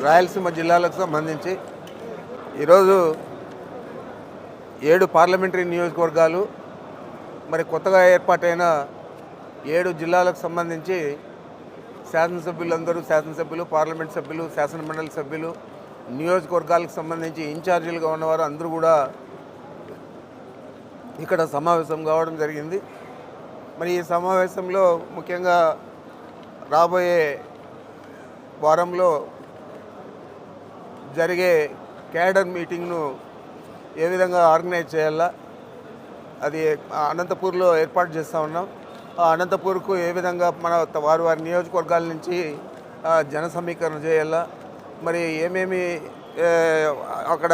రాయలసీమ జిల్లాలకు సంబంధించి ఈరోజు 7 పార్లమెంటరీ నియోజకవర్గాలు మరి కొత్తగా ఏర్పాటైన 7 జిల్లాలకు సంబంధించి శాసనసభ్యులు, పార్లమెంట్ సభ్యులు, శాసనమండలి సభ్యులు, నియోజకవర్గాలకు సంబంధించి ఇన్ఛార్జీలుగా ఉన్నవారు అందరూ కూడా ఇక్కడ సమావేశం కావడం జరిగింది. మరి ఈ సమావేశంలో ముఖ్యంగా రాబోయే వారంలో జరిగే క్యాడర్ మీటింగ్ను ఏ విధంగా ఆర్గనైజ్ చేయాలా, అది అనంతపూర్లో ఏర్పాటు చేస్తూ ఉన్నాం. ఆ అనంతపూర్కు ఏ విధంగా మన వారి నియోజకవర్గాల నుంచి జన సమీకరణ చేయాలా, మరి ఏమేమి అక్కడ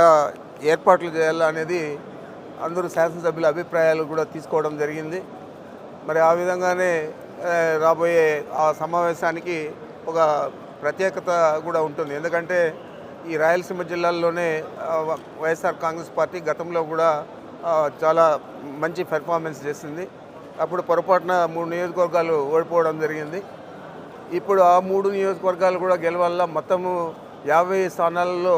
ఏర్పాట్లు చేయాలా అనేది అందరూ శాసనసభ్యుల అభిప్రాయాలు కూడా తీసుకోవడం జరిగింది. మరి ఆ విధంగానే రాబోయే ఆ సమావేశానికి ఒక ప్రత్యేకత కూడా ఉంటుంది. ఎందుకంటే ఈ రాయలసీమ జిల్లాల్లోనే వైఎస్ఆర్ కాంగ్రెస్ పార్టీ గతంలో కూడా చాలా మంచి పెర్ఫార్మెన్స్ చేసింది. అప్పుడు పొరపాటున 3 నియోజకవర్గాలు ఓడిపోవడం జరిగింది. ఇప్పుడు ఆ 3 నియోజకవర్గాలు కూడా గెలవాల, మొత్తము 50 స్థానాలలో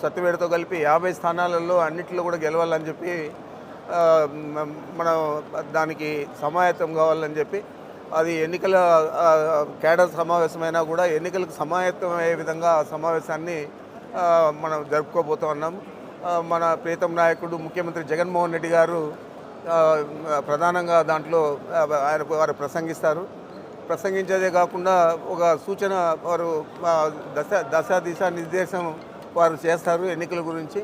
సత్యవేడతో కలిపి 50 స్థానాలలో అన్నింటిలో కూడా గెలవాలని చెప్పి మనం దానికి సమాయత్తం కావాలని చెప్పి అది ఎన్నికల కేడర్ సమావేశమైనా కూడా ఎన్నికలకు సమాయత్తం అయ్యే విధంగా ఆ సమావేశాన్ని మనం జరుపుకోబోతూ ఉన్నాము. మన ప్రీతం నాయకుడు ముఖ్యమంత్రి జగన్మోహన్ రెడ్డి గారు ప్రధానంగా దాంట్లో వారు ప్రసంగించేదే కాకుండా ఒక సూచన వారు దిశా నిర్దేశం వారు చేస్తారు ఎన్నికల గురించి.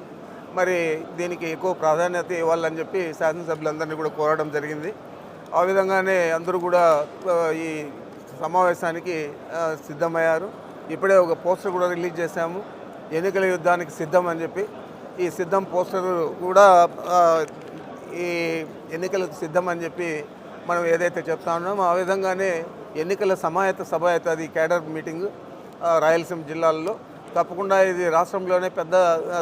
మరి దీనికి ఎక్కువ ప్రాధాన్యత ఇవ్వాలని చెప్పి శాసనసభ్యులందరినీ కూడా కోరడం జరిగింది. ఆ విధంగానే అందరూ కూడా ఈ సమావేశానికి సిద్ధమయ్యారు. ఇప్పుడే ఒక పోస్టర్ కూడా రిలీజ్ చేశాము, ఎన్నికల యుద్ధానికి సిద్ధం అని చెప్పి. ఈ సిద్ధం పోస్టర్ కూడా ఈ ఎన్నికలకు సిద్ధం అని చెప్పి మనం ఏదైతే చెప్తా ఉన్నామో ఆ విధంగానే ఎన్నికల సమాయత్త సభ అవుతుంది కేడర్ మీటింగ్ రాయలసీమ జిల్లాల్లో. తప్పకుండా ఇది రాష్ట్రంలోనే పెద్ద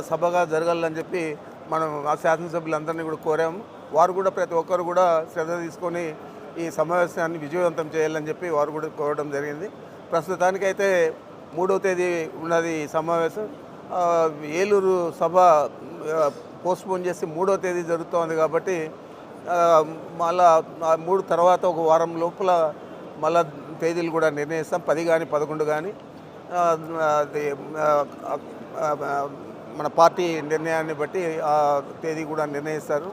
సభగా జరగాలని చెప్పి మనం ఆ శాసనసభ్యులందరినీ కూడా కోరాము. వారు కూడా ప్రతి ఒక్కరు కూడా శ్రద్ధ తీసుకొని ఈ సమావేశాన్ని విజయవంతం చేయాలని చెప్పి వారు కూడా కోరడం జరిగింది. ప్రస్తుతానికైతే 3వ తేదీ ఉన్నది ఈ సమావేశం. ఏలూరు సభ పోస్ట్పోన్ చేసి 3వ తేదీ జరుగుతోంది కాబట్టి మళ్ళా 3 తర్వాత ఒక వారం లోపల మళ్ళా తేదీలు కూడా నిర్ణయిస్తాం. 10 కానీ 11 కానీ మన పార్టీ నిర్ణయాన్ని బట్టి ఆ తేదీ కూడా నిర్ణయిస్తారు.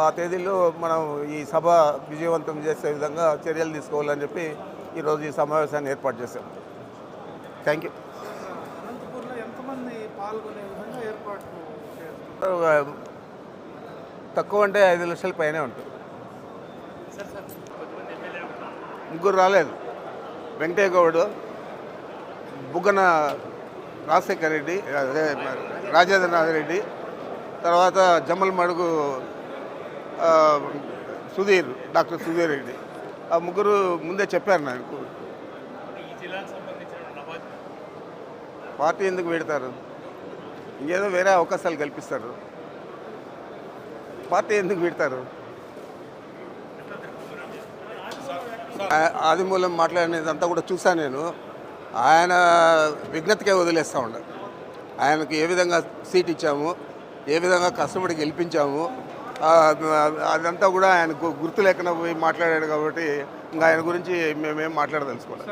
ఆ తేదీలో మనం ఈ సభ విజయవంతం చేసే విధంగా చర్యలు తీసుకోవాలని చెప్పి ఈరోజు ఈ సమావేశాన్ని ఏర్పాటు చేశాం. Thank you. తక్కువ అంటే 5 లక్షల పైనే ఉంటుంది. ముగ్గురు రాలేదు. వెంకటయ్య గౌడ్, బుగ్గన రాజశేఖర్ రెడ్డి, రాజేంద్రనాథ్ రెడ్డి, తర్వాత జమ్మల్ మడుగు డాక్టర్ సుధీర్ రెడ్డి. ఆ ముగ్గురు ముందే చెప్పారు నాకు. పార్టీ ఎందుకు పెడతారు? ఇంకేదో వేరే అవకాశాలు కల్పిస్తారు. పార్టీ ఎందుకు పెడతారు? ఆదిమూలం మాట్లాడినదంతా కూడా చూశాను నేను. ఆయన విజ్ఞతకే వదిలేస్తూ ఉండాలి. ఆయనకు ఏ విధంగా సీట్ ఇచ్చాము, ఏ విధంగా కష్టపడి గెలిపించాము, అదంతా కూడా ఆయనకు గుర్తు లేకుండా పోయి మాట్లాడాడు కాబట్టి ఇంకా ఆయన గురించి మేమేం మాట్లాడదలుచుకోవాలి.